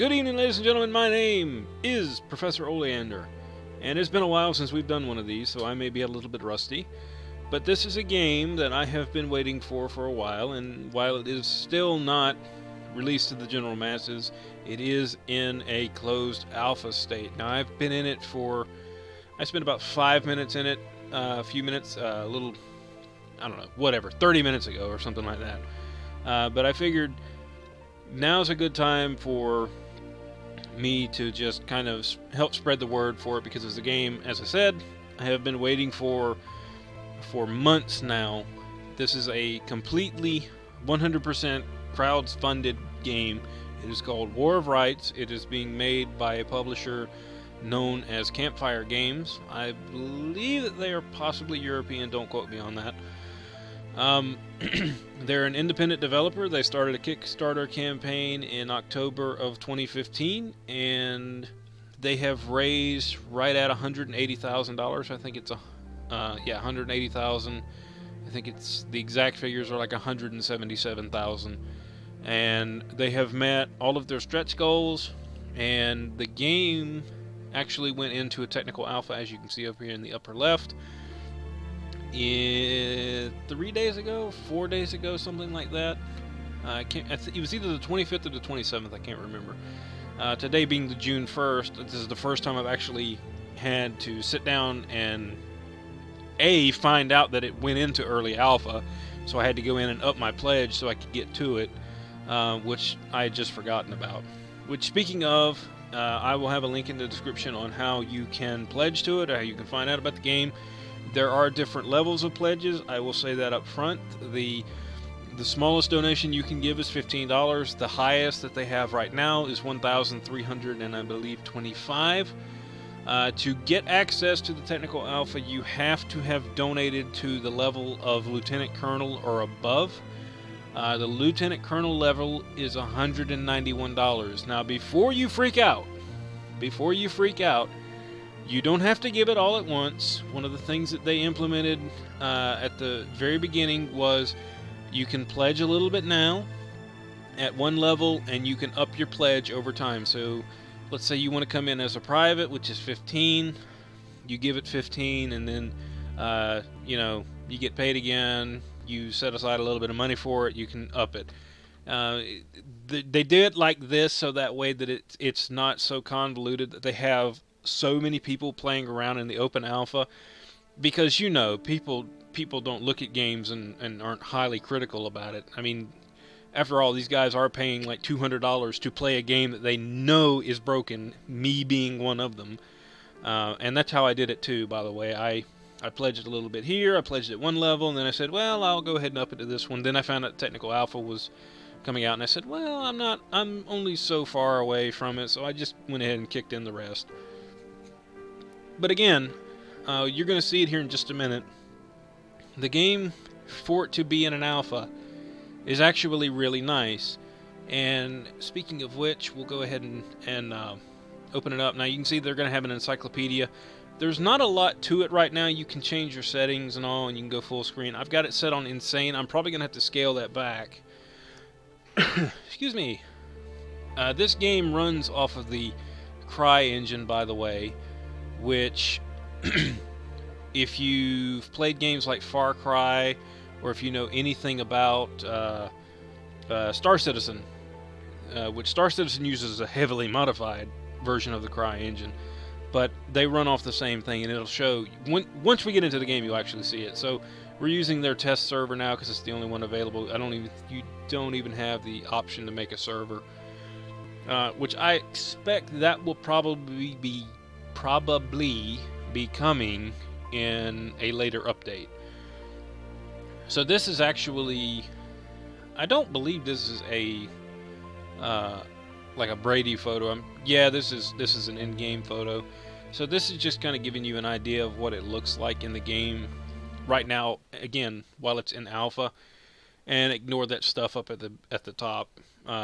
Good evening, ladies and gentlemen. My name is Professor Oleander, and it's been a while since we've done one of these, so I may be a little bit rusty. But this is a game that I have been waiting for a while, and while it is still not released to the general masses, it is in a closed alpha state. Now, I've been in it I spent about 5 minutes in it, a few minutes, a little, I don't know, whatever, 30 minutes ago or something like that. But I figured now's a good time for me to just kind of help spread the word for it, because it's a game, as I said, I have been waiting for months now. This is a completely 100% crowd-funded game. It is called War of Rights. It is being made by a publisher known as Campfire Games. I believe that they are possibly European, don't quote me on that. They're an independent developer. They started a Kickstarter campaign in October of 2015, and they have raised right at $180,000. I think it's $180,000. I think it's the exact figures are like $177,000, and they have met all of their stretch goals. And the game actually went into a technical alpha, as you can see up here in the upper left, 3 days ago, 4 days ago, something like that. It was either the 25th or the 27th. I can't remember. Today being the June 1st, this is the first time I've actually had to sit down and find out that it went into early alpha, so I had to go in and up my pledge so I could get to it, which I had just forgotten about. Which, speaking of, I will have a link in the description on how you can pledge to it, or how you can find out about the game. There are different levels of pledges. I will say that up front. The smallest donation you can give is $15. The highest that they have right now is $1,300 and I believe 25. To get access to the technical alpha, you have to have donated to the level of Lieutenant Colonel or above. The Lieutenant Colonel level is $191. Now, before you freak out, you don't have to give it all at once. One of the things that they implemented at the very beginning was you can pledge a little bit now at one level, and you can up your pledge over time. So let's say you want to come in as a private, which is 15. You give it 15, and then you get paid again. You set aside a little bit of money for it. You can up it. They do it like this so that way that it's not so convoluted that they have so many people playing around in the open alpha, because people don't look at games and aren't highly critical about it. I mean, after all, these guys are paying like $200 to play a game that they know is broken, me being one of them. And that's how I did it too, by the way. I pledged a little bit here, I pledged at one level, and then I said, well, I'll go ahead and up it to this one. Then I found out technical alpha was coming out, and I said, well, I'm only so far away from it, so I just went ahead and kicked in the rest. But again, you're going to see it here in just a minute. The game, for it to be in an alpha, is actually really nice. And speaking of which, we'll go ahead and open it up. Now you can see they're going to have an encyclopedia. There's not a lot to it right now. You can change your settings and all, and you can go full screen. I've got it set on insane. I'm probably going to have to scale that back. Excuse me. This game runs off of the Cry engine, by the way, which if you've played games like Far Cry, or if you know anything about Star Citizen, which Star Citizen uses a heavily modified version of the Cry engine, but they run off the same thing, and it'll show once we get into the game, you'll actually see it. So we're using their test server now because it's the only one available. You don't even have the option to make a server, which I expect that will probably be coming in a later update. So this is actually, I don't believe this is a like a Brady photo. This is an in-game photo. So this is just kind of giving you an idea of what it looks like in the game right now, again, while it's in alpha. And ignore that stuff up at the top.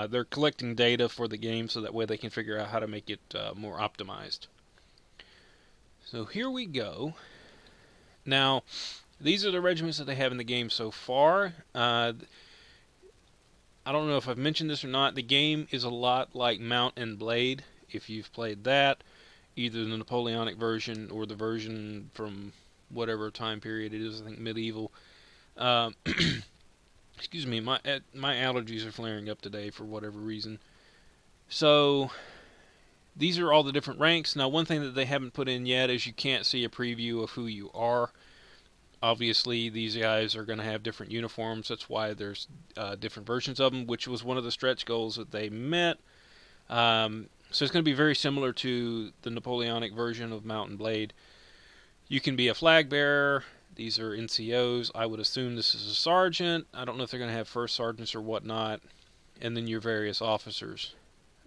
They're collecting data for the game so that way they can figure out how to make it more optimized. So here we go. Now, these are the regiments that they have in the game so far. I don't know if I've mentioned this or not. The game is a lot like Mount and Blade. If you've played that, either the Napoleonic version or the version from whatever time period it is, I think medieval. Um, excuse me, my allergies are flaring up today for whatever reason. So these are all the different ranks. Now, one thing that they haven't put in yet is you can't see a preview of who you are. Obviously, these guys are going to have different uniforms. That's why there's different versions of them, which was one of the stretch goals that they met. So it's going to be very similar to the Napoleonic version of Mount and Blade. You can be a flag bearer. These are NCOs. I would assume this is a sergeant. I don't know if they're going to have first sergeants or whatnot. And then your various officers.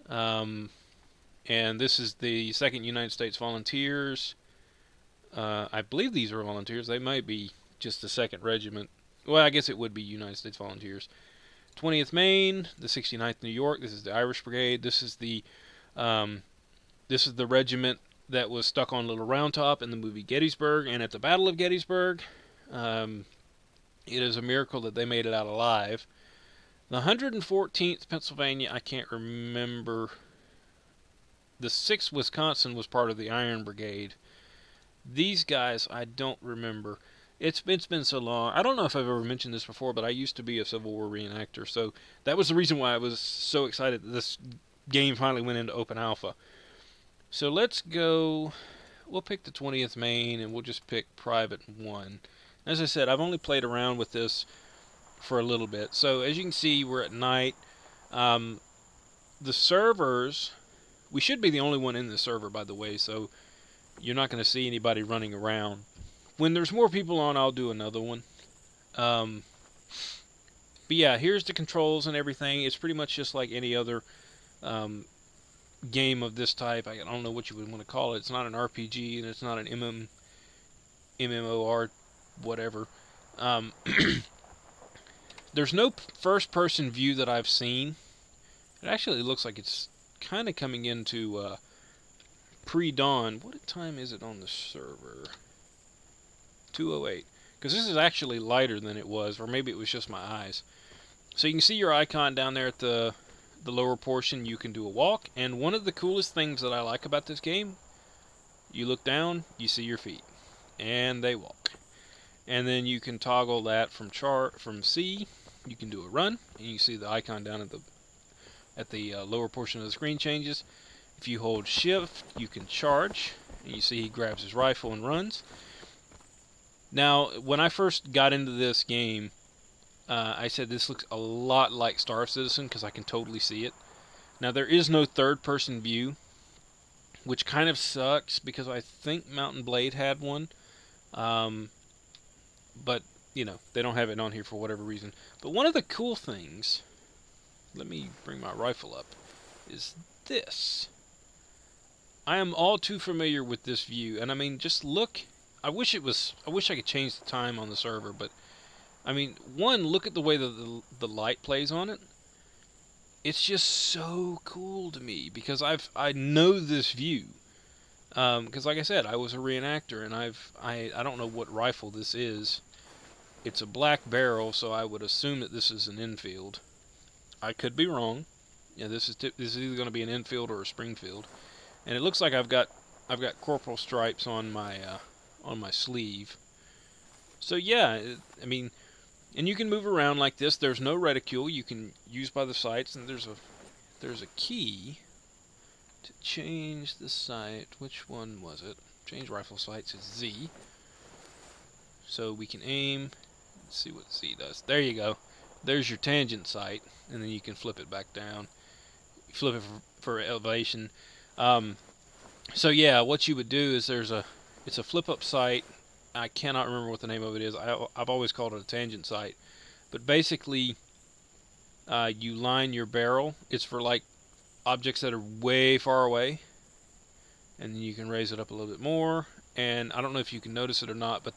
And this is the 2nd United States Volunteers. I believe these are volunteers. They might be just the 2nd Regiment. Well, I guess it would be United States Volunteers. 20th Maine, the 69th New York. This is the Irish Brigade. This is the regiment that was stuck on Little Round Top in the movie Gettysburg. And at the Battle of Gettysburg, it is a miracle that they made it out alive. The 114th Pennsylvania, I can't remember. The 6th Wisconsin was part of the Iron Brigade. These guys, I don't remember. It's been so long. I don't know if I've ever mentioned this before, but I used to be a Civil War reenactor, so that was the reason why I was so excited that this game finally went into open alpha. So let's go. We'll pick the 20th Maine, and we'll just pick Private 1. As I said, I've only played around with this for a little bit. So as you can see, we're at night. The servers, we should be the only one in the server, by the way, so you're not going to see anybody running around. When there's more people on, I'll do another one. But yeah, here's the controls and everything. It's pretty much just like any other game of this type. I don't know what you would want to call it. It's not an RPG, and it's not an MMOR, whatever. There's no first-person view that I've seen. It actually looks like it's kind of coming into pre-dawn. What time is it on the server? 2:08. Because this is actually lighter than it was, or maybe it was just my eyes. So you can see your icon down there at the lower portion. You can do a walk, and one of the coolest things that I like about this game, you look down, you see your feet, and they walk. And then you can toggle that from C. You can do a run, and you see the icon down at the lower portion of the screen changes. If you hold shift, you can charge, and you see he grabs his rifle and runs. Now, when I first got into this game, I said this looks a lot like Star Citizen because I can totally see it. Now, there is no third-person view, which kind of sucks because I think Mount and Blade had one. But, you know, they don't have it on here for whatever reason. But one of the cool things, let me bring my rifle up, is this. I am all too familiar with this view, and I mean, just look. I wish I could change the time on the server, but I mean, one, look at the way the light plays on it. It's just so cool to me because I know this view. Because like I said, I was a reenactor, and I don't know what rifle this is. It's a black barrel, so I would assume that this is an Enfield. I could be wrong. Yeah, this is either going to be an Enfield or a Springfield, and it looks like I've got corporal stripes on my sleeve. So yeah, I mean, and you can move around like this. There's no reticule. You can use by the sights, and there's a key to change the sight. Which one was it? Change rifle sights is Z. So we can aim. Let's see what Z does. There you go. There's your tangent sight, and then you can flip it back down. Flip it for elevation. So yeah, what you would do is it's a flip-up sight. I cannot remember what the name of it is. I've always called it a tangent sight. But basically, you line your barrel. It's for like objects that are way far away. And then you can raise it up a little bit more. And I don't know if you can notice it or not, but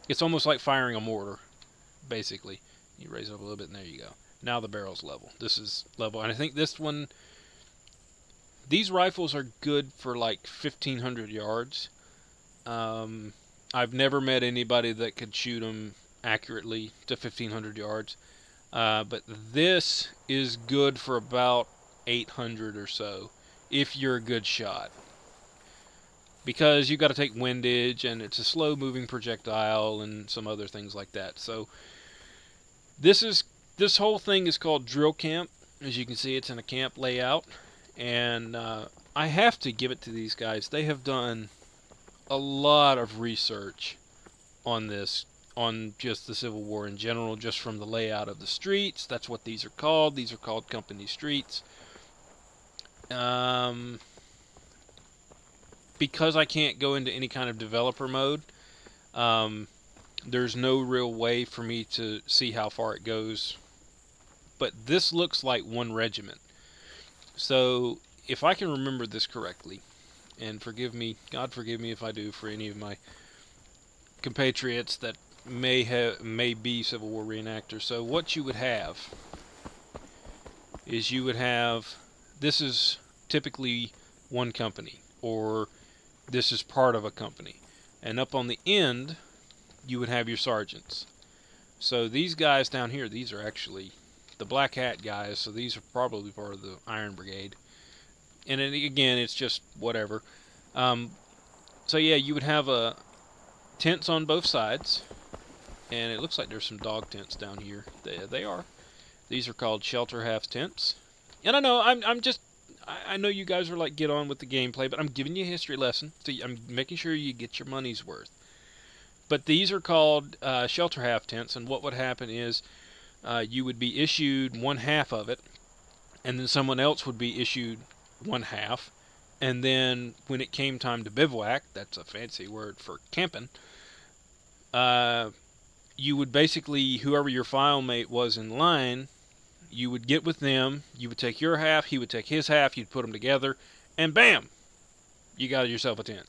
it's almost like firing a mortar, basically. You raise it up a little bit, and there you go. Now the barrel's level. This is level. And I think these rifles are good for like 1,500 yards. I've never met anybody that could shoot them accurately to 1,500 yards. But this is good for about 800 or so if you're a good shot. Because you've got to take windage, and it's a slow-moving projectile, and some other things like that. So this whole thing is called Drill Camp. As you can see, it's in a camp layout, and I have to give it to these guys. They have done a lot of research on this, on just the Civil War in general, just from the layout of the streets. That's what these are called. These are called company streets. Because I can't go into any kind of developer mode, there's no real way for me to see how far it goes. But this looks like one regiment. So if I can remember this correctly, and forgive me, God forgive me if I do, for any of my compatriots that may be Civil War reenactors. So what you would have is this is typically one company, or this is part of a company. And up on the end, you would have your sergeants. So these guys down here, these are actually the black hat guys, so these are probably part of the Iron Brigade. And again, it's just whatever. So yeah, you would have tents on both sides, and it looks like there's some dog tents down here. They are. These are called shelter half tents. And I know I know you guys are like, get on with the gameplay, but I'm giving you a history lesson, so I'm making sure you get your money's worth. But these are called shelter half tents, and what would happen is you would be issued one half of it, and then someone else would be issued one half, and then when it came time to bivouac, that's a fancy word for camping, you would basically, whoever your file mate was in line, you would get with them, you would take your half, he would take his half, you'd put them together, and bam! You got yourself a tent.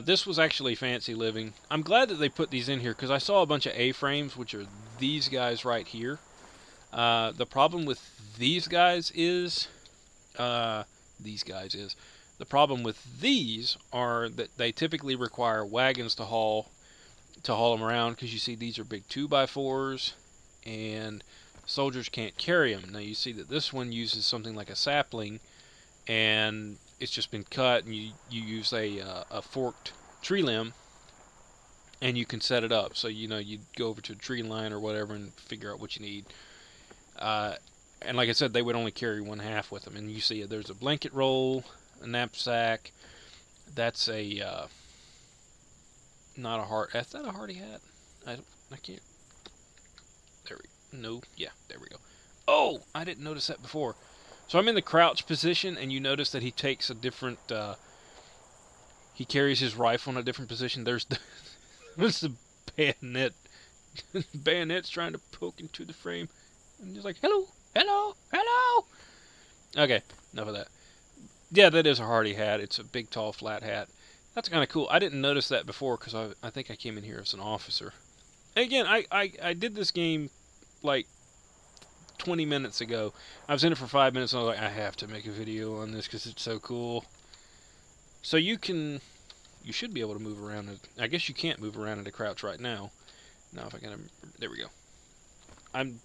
This was actually fancy living. I'm glad that they put these in here, because I saw a bunch of A-frames, which are these guys right here. The problem with these guys is... The problem with these are that they typically require wagons to haul them around, because you see these are big 2x4s, and soldiers can't carry them. Now you see that this one uses something like a sapling, and it's just been cut, and you use a forked tree limb, and you can set it up. So you go over to a tree line or whatever and figure out what you need. And like I said, they would only carry one half with them. And you see there's a blanket roll, a knapsack. That's a not a hard. Is that a hardy hat? I can't. There we no. Yeah, there we go. Oh, I didn't notice that before. So I'm in the crouch position, and you notice that he takes a different. He carries his rifle in a different position. There's the bayonet. Bayonet's trying to poke into the frame, and he's like, "Hello, hello, hello." Okay, enough of that. Yeah, that is a hardy hat. It's a big, tall, flat hat. That's kind of cool. I didn't notice that before because I think I came in here as an officer. And again, I did this game like 20 minutes ago. I was in it for 5 minutes, and I was like, I have to make a video on this because it's so cool. So you should be able to move around. I guess you can't move around in a crouch right now. Now if I can, there we go. I'm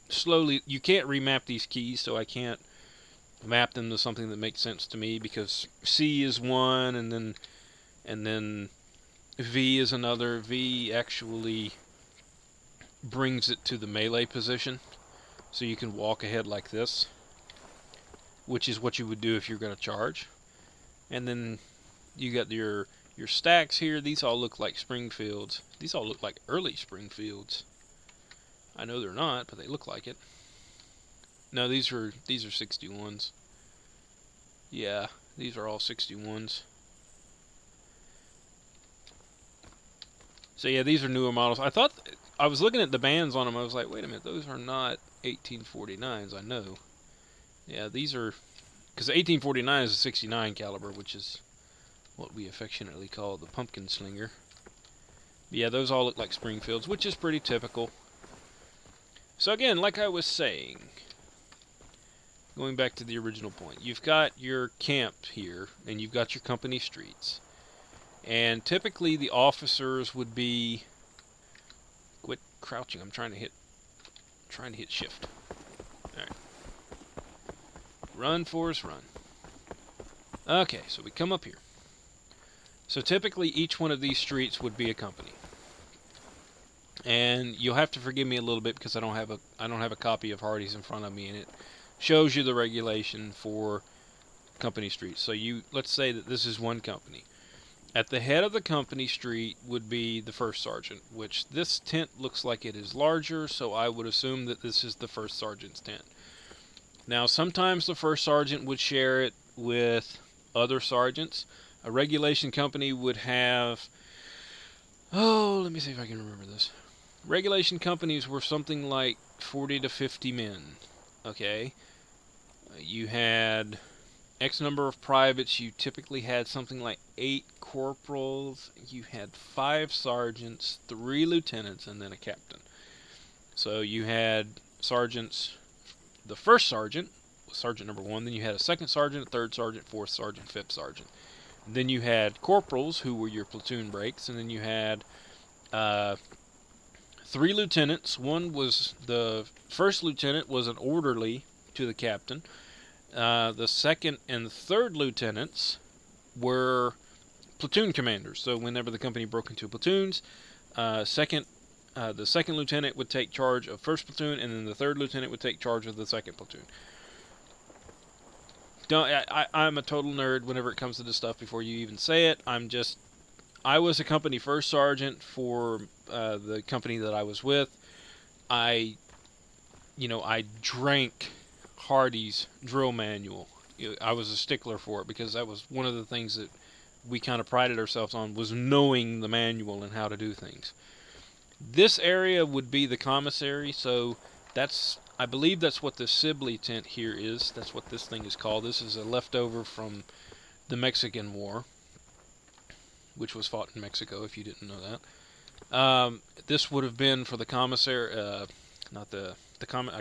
slowly, you can't remap these keys, so I can't map them to something that makes sense to me, because C is one, and then V is another. V actually brings it to the melee position, so you can walk ahead like this, which is what you would do if you're going to charge. And then you got your stacks here. These all look like Springfields. These all look like early Springfields. I know they're not, but they look like it. No, these are 61s. Yeah, these are all 61s. So yeah, these are newer models. I was looking at the bands on them. I was like, wait a minute, those are not 1849s. I know. Yeah, these are, because the 1849 is a 69 caliber, which is what we affectionately call the pumpkin slinger. But yeah, those all look like Springfields, which is pretty typical. So again, like I was saying, going back to the original point, you've got your camp here, and you've got your company streets. And typically the officers would be... Quit crouching, I'm trying to hit trying to hit shift. Alright. Run, Forrest, run. Okay, so we come up here. So typically each one of these streets would be a company. And you'll have to forgive me a little bit because I don't have a copy of Hardy's in front of me, and it shows you the regulation for company streets. So let's say that this is one company. At the head of the company street would be the first sergeant, which this tent looks like it is larger, so I would assume that this is the first sergeant's tent. Now, sometimes the first sergeant would share it with other sergeants. A regulation company would have... Oh, let me see if I can remember this. Regulation companies were something like 40 to 50 men. Okay? You had X number of privates. You typically had something like 8 corporals. You had 5 sergeants, 3 lieutenants, and then a captain. So you had sergeants. The first sergeant was sergeant number 1. Then you had a second sergeant, a third sergeant, fourth sergeant, fifth sergeant. Then you had corporals, who were your platoon breaks, and then you had 3 lieutenants. One was the first lieutenant was an orderly to the captain. The second and third lieutenants were platoon commanders. So whenever the company broke into platoons, the second lieutenant would take charge of first platoon, and then the third lieutenant would take charge of the second platoon. I'm a total nerd whenever it comes to this stuff. Before you even say it, I was a company first sergeant for the company that I was with. I drank Hardy's drill manual. I was a stickler for it because that was one of the things that we kind of prided ourselves on, was knowing the manual and how to do things. This area would be the commissary, so I believe that's what the Sibley tent here is. That's what this thing is called. This is a leftover from the Mexican War, which was fought in Mexico, if you didn't know that. This would have been for the commissary, I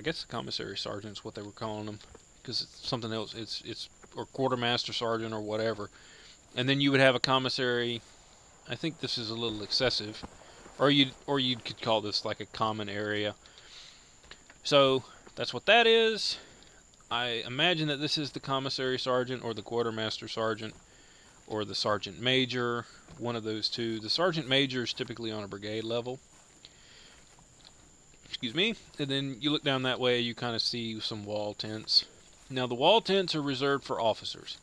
guess the commissary sergeant's what they were calling them, because it's something else. It's or quartermaster sergeant or whatever. And then you would have a commissary. I think this is a little excessive, or you could call this like a common area. So that's what that is. I imagine that this is the commissary sergeant or the quartermaster sergeant or the sergeant major, one of those two. The sergeant major is typically on a brigade level. Excuse me. And then you look down that way, you kind of see some wall tents. Now the wall tents are reserved for officers.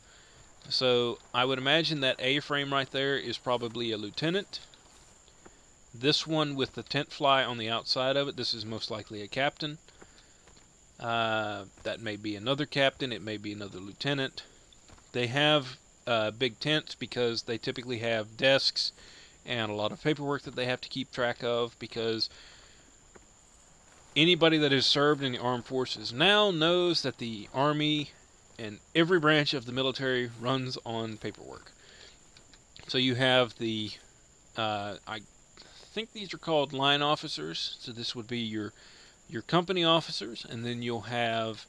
So I would imagine that A-frame right there is probably a lieutenant. This one with the tent fly on the outside of it, this is most likely a captain. That may be another captain, it may be another lieutenant. They have big tents because they typically have desks and a lot of paperwork that they have to keep track of, because anybody that has served in the armed forces now knows that the Army and every branch of the military runs on paperwork. So you have the, I think these are called line officers, so this would be your company officers, and then you'll have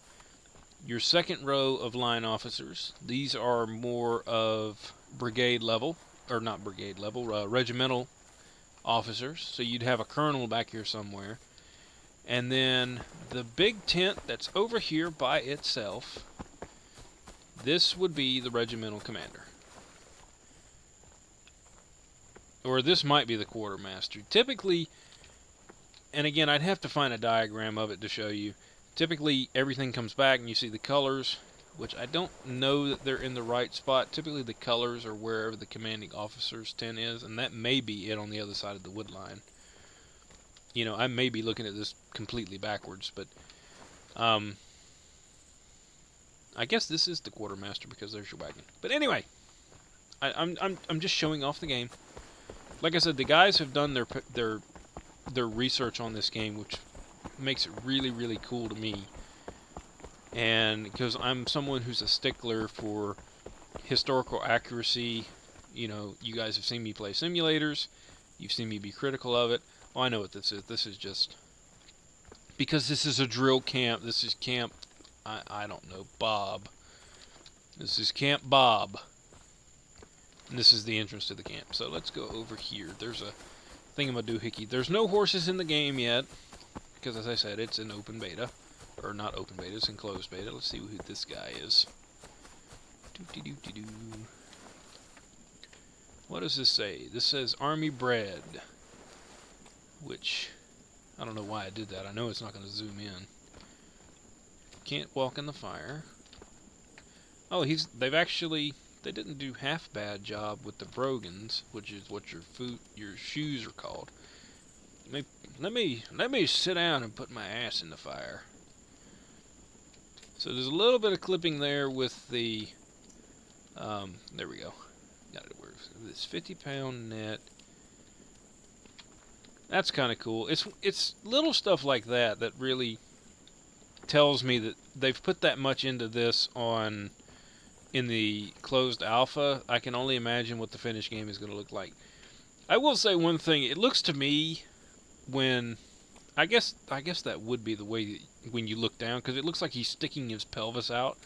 your second row of line officers. These are more of brigade level, or not brigade level, regimental officers. So you'd have a colonel back here somewhere. And then the big tent that's over here by itself, this would be the regimental commander. Or this might be the quartermaster. Typically, and again, I'd have to find a diagram of it to show you. Typically, everything comes back and you see the colors, which I don't know that they're in the right spot. Typically, the colors are wherever the commanding officer's tent is, and that may be it on the other side of the wood line. You know, I may be looking at this completely backwards, but I guess this is the quartermaster because there's your wagon. But anyway, I'm just showing off the game. Like I said, the guys have done their research on this game, which makes it really, really cool to me. And because I'm someone who's a stickler for historical accuracy, you know, you guys have seen me play simulators, you've seen me be critical of it. Well, I know what this is. This is just, because this is a drill camp, this is camp, I don't know, Bob. This is Camp Bob. And this is the entrance to the camp. So let's go over here. There's a thingamadoohickey. There's no horses in the game yet, because as I said, it's in open beta. Or not open beta, it's in closed beta. Let's see who this guy is. Doo-dee-doo-dee-doo. What does this say? This says Army Bred. Which, I don't know why I did that. I know it's not going to zoom in. Can't walk in the fire. Oh, they didn't do half bad job with the brogans, which is what your shoes are called. Let me sit down and put my ass in the fire. So there's a little bit of clipping there with the there we go. Got it. This 50-pound net. That's kind of cool. It's little stuff like that that really tells me that they've put that much into this in the closed alpha. I can only imagine what the finished game is going to look like. I will say one thing. It looks to me when I guess that would be the way that when you look down, because it looks like he's sticking his pelvis out,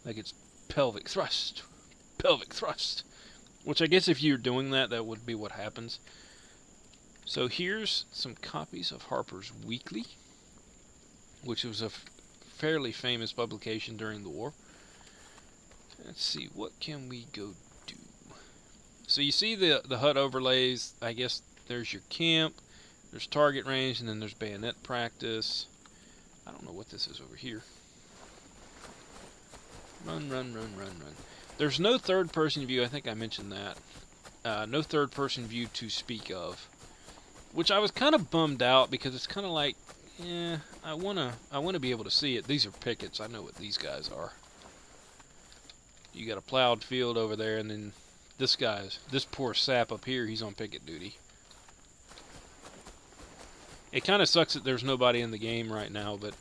like it's pelvic thrust, which I guess if you're doing that, that would be what happens. So here's some copies of Harper's Weekly, which was a fairly famous publication during the war. Let's see, what can we go do? So you see the HUD overlays. I guess there's your camp, there's target range, and then there's bayonet practice. I don't know what this is over here. Run. There's no third-person view. I think I mentioned that. No third-person view to speak of. Which I was kind of bummed out, because it's kind of like, I wanna be able to see it. These are pickets. I know what these guys are. You got a plowed field over there, and then this poor sap up here, he's on picket duty. It kind of sucks that there's nobody in the game right now, but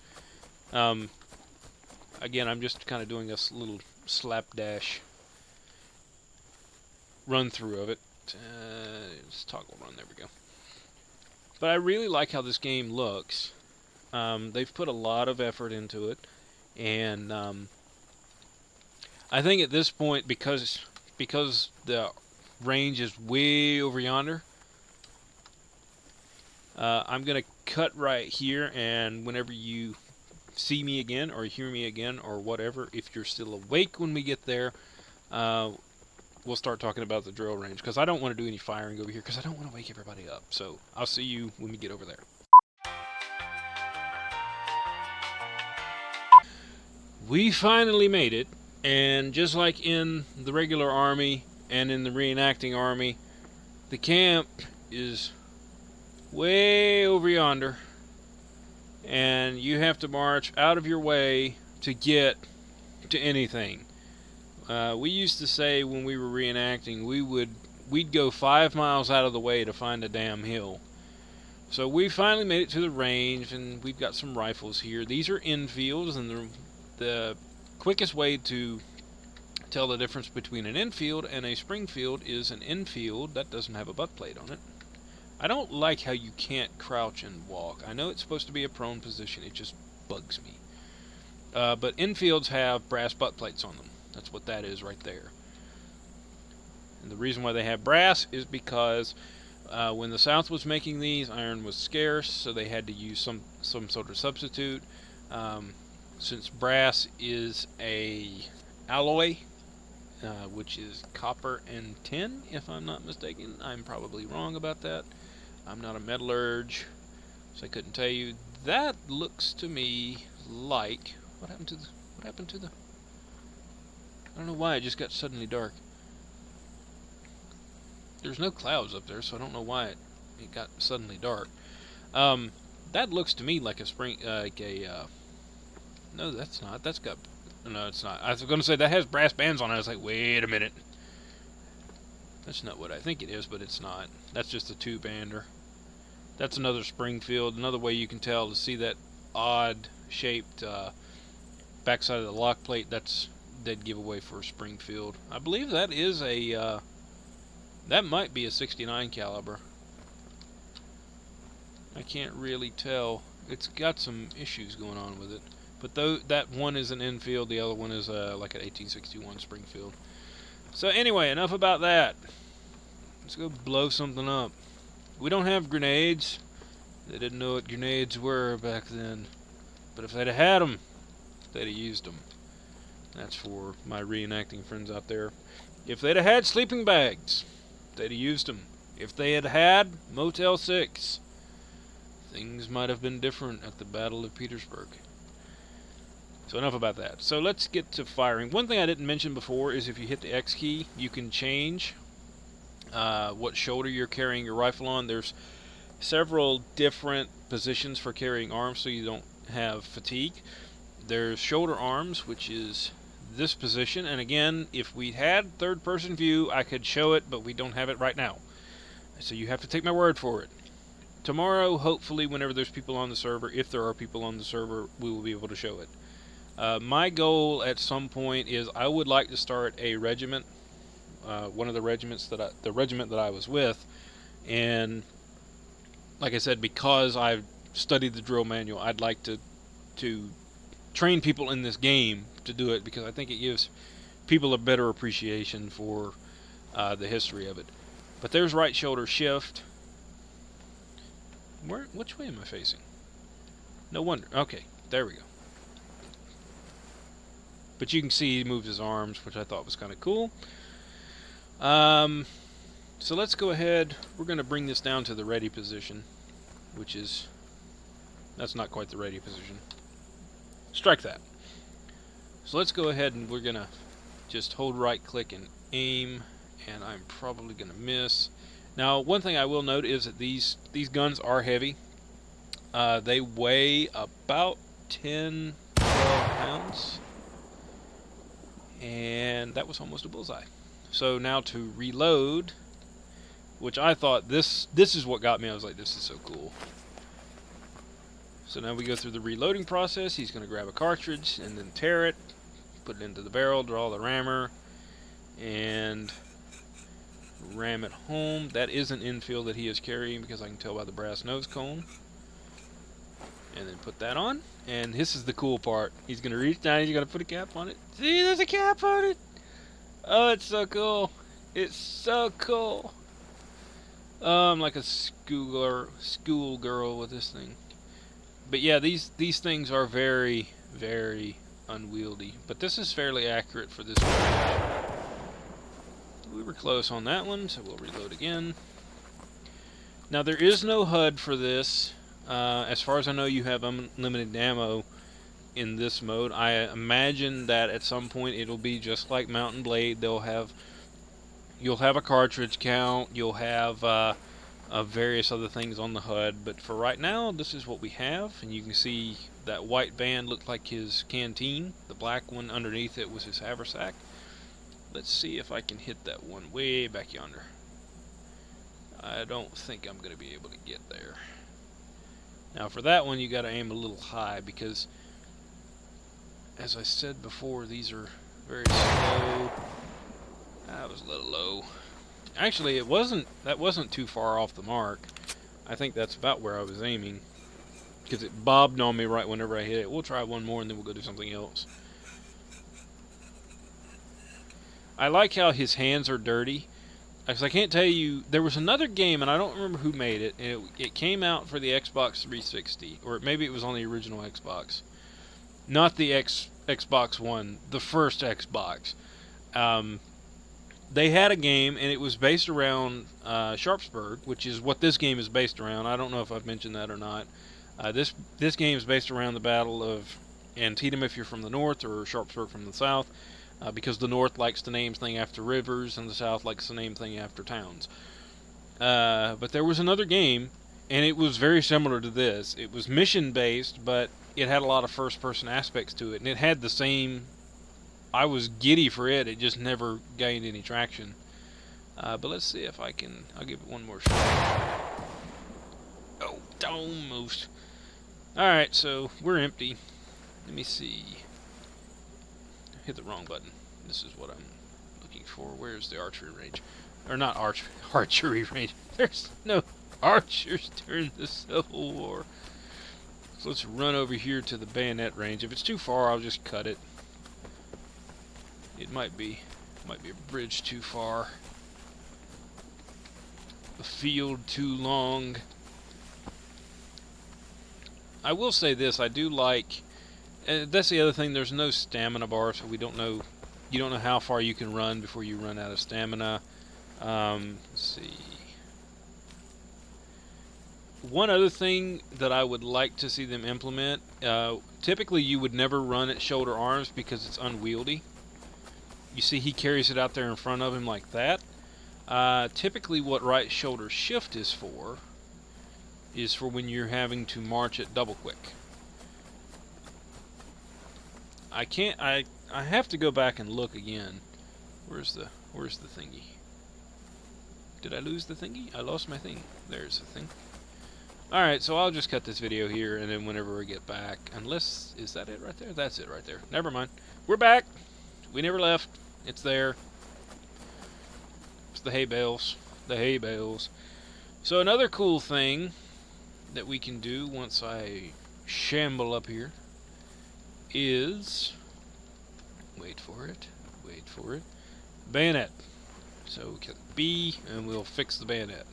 again, I'm just kind of doing this little slapdash run through of it. Let's toggle run. There we go. But I really like how this game looks. They've put a lot of effort into it, and I think at this point, because the range is way over yonder, I'm going to cut right here, and whenever you see me again, or hear me again, or whatever, if you're still awake when we get there, we'll start talking about the drill range, because I don't want to do any firing over here, because I don't want to wake everybody up. So I'll see you when we get over there. We finally made it, and just like in the regular army and in the reenacting army, the camp is way over yonder, and you have to march out of your way to get to anything. We used to say when we were reenacting, we'd go 5 miles out of the way to find a damn hill. So we finally made it to the range, and we've got some rifles here. These are infields, and the quickest way to tell the difference between an infield and a Springfield is an infield that doesn't have a butt plate on it. I don't like how you can't crouch and walk. I know it's supposed to be a prone position. It just bugs me. But infields have brass butt plates on them. That's what that is right there. And the reason why they have brass is because when the South was making these, iron was scarce, so they had to use some sort of substitute. Since brass is a alloy, which is copper and tin, if I'm not mistaken. I'm probably wrong about that. I'm not a metallurg, so I couldn't tell you. That looks to me like what happened to the I don't know why it just got suddenly dark. There's no clouds up there, so I don't know why it got suddenly dark. That looks to me like no, that's not. No, it's not. I was going to say that has brass bands on it. I was like, wait a minute. That's not what I think it is, but it's not. That's just a two-bander. That's another Springfield. Another way you can tell to see that odd-shaped backside of the lock plate, that's dead giveaway for a Springfield. I believe that is a that might be a 69 caliber. I can't really tell. It's got some issues going on with it. But that one is an infield, the other one is like an 1861 Springfield. So anyway, enough about that. Let's go blow something up. We don't have grenades, They didn't know what grenades were back then. But if they'd have had them, they'd have used them. That's for my reenacting friends out there. If they'd have had sleeping bags, they'd have used them. If they had had Motel 6, things might have been different at the Battle of Petersburg. So enough about that. So let's get to firing. One thing I didn't mention before is if you hit the X key, you can change what shoulder you're carrying your rifle on. There's several different positions for carrying arms so you don't have fatigue. There's shoulder arms, which is this position, and again, if we had third person view, I could show it, but we don't have it right now. So you have to take my word for it. Tomorrow, hopefully, whenever there's people on the server, if there are people on the server, we will be able to show it. My goal at some point is I would like to start a regiment, one of the regiments the regiment that I was with, and like I said, because I've studied the drill manual, I'd like to train people in this game to do it, because I think it gives people a better appreciation for the history of it. But there's right shoulder shift. Which way am I facing? No wonder. Okay, there we go. But you can see he moves his arms, which I thought was kind of cool. So let's go ahead. We're going to bring this down to the ready position, which is... that's not quite the ready position. Strike that. So let's go ahead and we're going to just hold right click and aim, and I'm probably going to miss. Now, one thing I will note is that these guns are heavy. They weigh about 10, 12 pounds. And that was almost a bullseye. So now to reload, which I thought this is what got me. I was like, this is so cool. So now we go through the reloading process. He's going to grab a cartridge and then tear it, put it into the barrel, draw the rammer, and ram it home. That is an infill that he is carrying because I can tell by the brass nose cone. And then put that on. And this is the cool part. He's going to reach down, he's going to put a cap on it. See, there's a cap on it! Oh, it's so cool. It's so cool. I'm like a schoolgirl with this thing. But yeah, these things are very, very unwieldy. But this is fairly accurate for this one. We were close on that one, so we'll reload again. Now, there is no HUD for this. As far as I know, you have unlimited ammo in this mode. I imagine that at some point it'll be just like Mount and Blade. You'll have a cartridge count. You'll have various other things on the HUD. But for right now, this is what we have. And you can see that white band looked like his canteen. The black one underneath it was his haversack. Let's see if I can hit that one way back yonder. I don't think I'm going to be able to get there. Now for that one, you got to aim a little high because, as I said before, these are very slow. That was a little low. Actually, that wasn't too far off the mark. I think that's about where I was aiming, because it bobbed on me right whenever I hit it. We'll try one more and then we'll go do something else. I like how his hands are dirty. Because I can't tell you, there was another game, and I don't remember who made it, and it came out for the Xbox 360, or maybe it was on the original Xbox. Not the Xbox One, the first Xbox. They had a game, and it was based around Sharpsburg, which is what this game is based around. I don't know if I've mentioned that or not. This game is based around the Battle of Antietam if you're from the north, or Sharpsburg from the south. Because the North likes to name things after rivers, and the South likes to name things after towns. But there was another game, and it was very similar to this. It was mission-based, but it had a lot of first-person aspects to it, and it had the same... I was giddy for it. It just never gained any traction. But let's see if I can... I'll give it one more shot. Oh, almost. Alright, so we're empty. Let me see... Hit the wrong button. This is what I'm looking for. Where's the archery range? Or not archery range. There's no archers during the Civil War. So let's run over here to the bayonet range. If it's too far, I'll just cut it. It might be a bridge too far. A field too long. I will say this: I do like. That's the other thing. There's no stamina bar, so we don't know. You don't know how far you can run before you run out of stamina. Let's see. One other thing that I would like to see them implement. Typically, you would never run at shoulder arms because it's unwieldy. You see, he carries it out there in front of him like that. Typically, what right shoulder shift is for when you're having to march at double quick. I can't. I have to go back and look again. Where's the thingy? Did I lose the thingy? I lost my thing. There's the thing. Alright, so I'll just cut this video here, and then whenever we get back, unless, is that it right there? That's it right there. Never mind. We're back. We never left. It's there. It's the hay bales. The hay bales. So another cool thing that we can do once I shamble up here is, wait for it, bayonet. So we click B, and we'll fix the bayonet.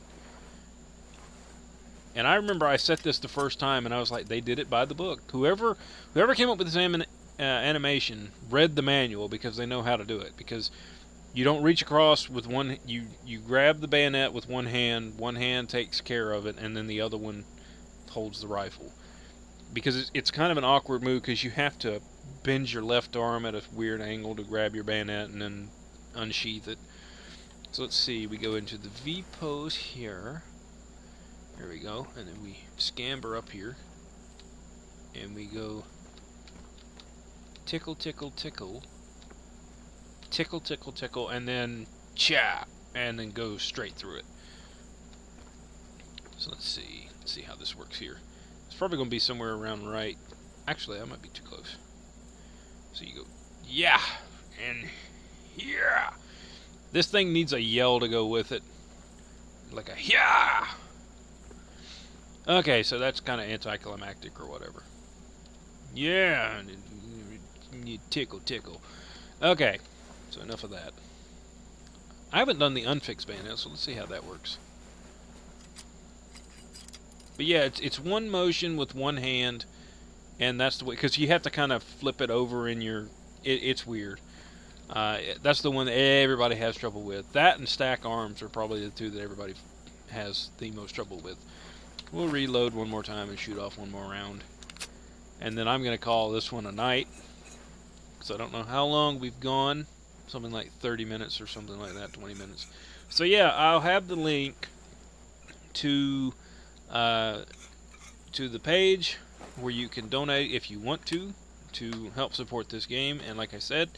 And I remember I set this the first time, and I was like, they did it by the book. Whoever came up with this animation read the manual, because they know how to do it. Because you don't reach across with one. You grab the bayonet with one hand takes care of it, and then the other one holds the rifle. Because it's kind of an awkward move, because you have to bend your left arm at a weird angle to grab your bayonet and then unsheath it. So let's see, we go into the V pose here. There we go, and then we scamper up here, and we go tickle, tickle, tickle, tickle, tickle, tickle, and then cha, and then go straight through it. So let's see how this works here. It's probably going to be somewhere around right. Actually, I might be too close. So you go, yeah, and yeah. This thing needs a yell to go with it, like a yeah. Okay, so that's kind of anticlimactic or whatever. Yeah, you tickle, tickle. Okay, so enough of that. I haven't done the unfixed bayonet, so let's see how that works. But yeah, it's one motion with one hand, and that's the way, because you have to kind of flip it over in your. It's weird. That's the one that everybody has trouble with. That and stack arms are probably the two that everybody has the most trouble with. We'll reload one more time and shoot off one more round. And then I'm going to call this one a night, because I don't know how long we've gone. Something like 30 minutes or something like that, 20 minutes. So yeah, I'll have the link to the page where you can donate if you want to help support this game. And like I said,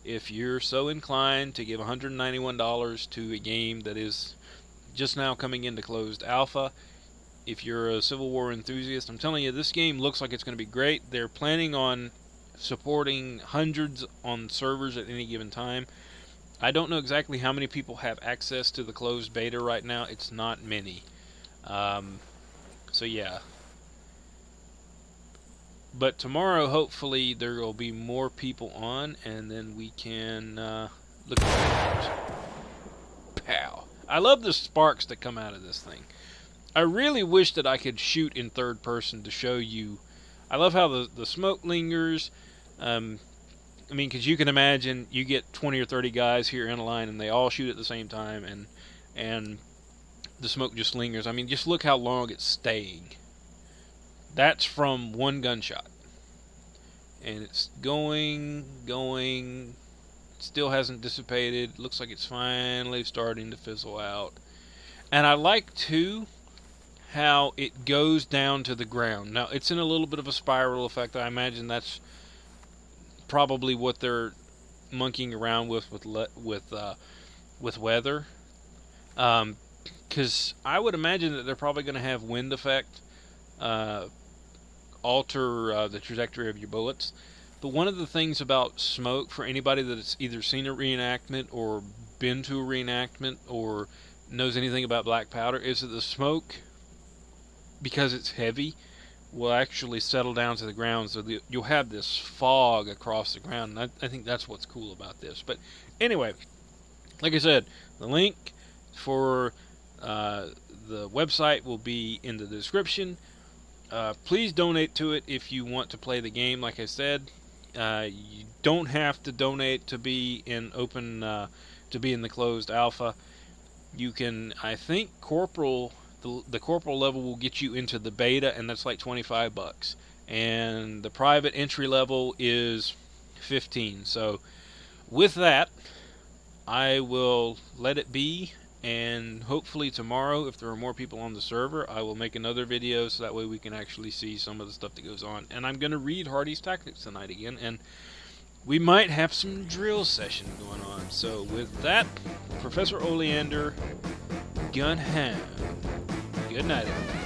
if you're so inclined to give $191 to a game that is just now coming into closed alpha, if you're a Civil War enthusiast, I'm telling you, this game looks like it's going to be great. They're planning on supporting hundreds on servers at any given time. I don't know exactly how many people have access to the closed beta right now. It's not many. So yeah. But tomorrow, hopefully, there will be more people on, and then we can look at the pow. I love the sparks that come out of this thing. I really wish that I could shoot in third person to show you. I love how the smoke lingers. I mean, because you can imagine you get 20 or 30 guys here in a line, and they all shoot at the same time, and the smoke just lingers. I mean, just look how long it's staying. That's from one gunshot. And it's going, still hasn't dissipated. Looks like it's finally starting to fizzle out. And I like, too, how it goes down to the ground. Now, it's in a little bit of a spiral effect. I imagine that's probably what they're monkeying around with weather. Because I would imagine that they're probably going to have wind effect alter the trajectory of your bullets. But one of the things about smoke, for anybody that's either seen a reenactment or been to a reenactment or knows anything about black powder, is that the smoke, because it's heavy, will actually settle down to the ground, so you'll have this fog across the ground. And I think that's what's cool about this. But anyway, like I said, the link for the website will be in the description. Please donate to it if you want to play the game. Like I said, you don't have to donate to be in to be in the closed alpha. You can, I think, the corporal level will get you into the beta, and that's like $25. And the private entry level is 15. So with that, I will let it be, and hopefully tomorrow, if there are more people on the server, I will make another video so that way we can actually see some of the stuff that goes on. And I'm going to read Hardy's Tactics tonight again, and we might have some drill session going on. So with that, Professor Oleander, gun ham. Good night, everybody.